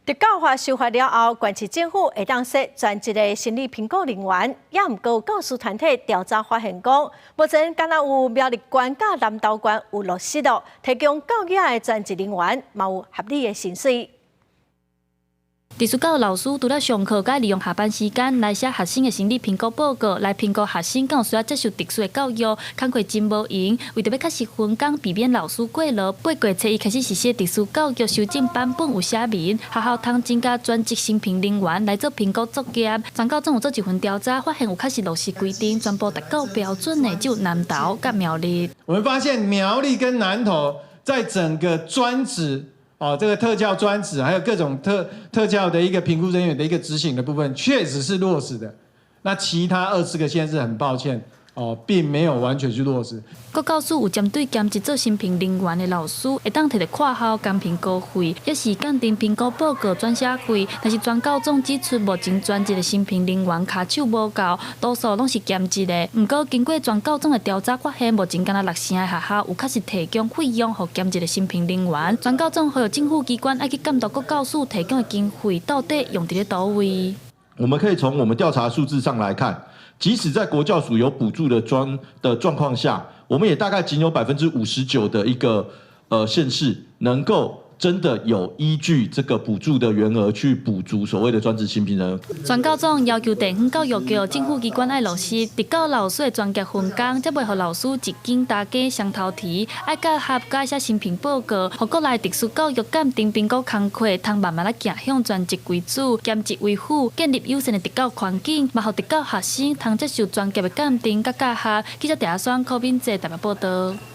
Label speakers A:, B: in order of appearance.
A: 伫教法修法了后，县市政府会当设专职的心理评估人员，也毋过教师团体调查发现讲，目前敢若有苗栗县甲南投县有落实咯，提供教育的专职人员嘛有合理的薪水。
B: 特殊教育老师除了上课，该利用下班时间来写学生的心理评估报告，来评估学生敢有需要接受特殊的教育，工课真无闲。为着要确实分工，避免老师过劳，8月初一开始实施特殊教育修正版本有写明，学校通增加专职审评人员来做评估作业。全高中有做一份调查，发现有确实落实规定，全部达到标准的只有南投甲苗栗。
C: 我们发现苗栗跟南投在整个专职。 这个特教专职还有各种特教的一个评估人员的一个执行的部分，确实是落实的。那其他24个县市很抱歉，并没有完全去落实。
B: 各教师有针对兼职做审评人员的老师，会当摕到括号兼评估费，也是鉴定评估报告转写费。但是全高中指出，目前专职的审评人员骹手无够，多数拢是兼职的。不过经过全高中的调查发现，目前敢若6成的学校有确实提供费用给兼职的审评人员。全高中还有政府机关爱去监督各教师提供的经费到底用伫咧倒位。
D: 我们可以从我们调查数字上来看。 即使在国教署有补助的状况下，我们也大概仅有59%的一个县市能够真的有依据这个补助的原额去补足所谓的专职审评人。
B: 全高中要求地方教育局、政府机关爱落实特教老师的专业分工，才袂互老师一肩大家双头提，爱结合改写审评报告，互国内特殊教育鉴定评估工课，通慢慢来行向专职为主、兼职为辅，建立友善的特教环境，嘛互特教学生通接受专业的鉴定甲教学。记者陈阿双、柯敏哲台北报道。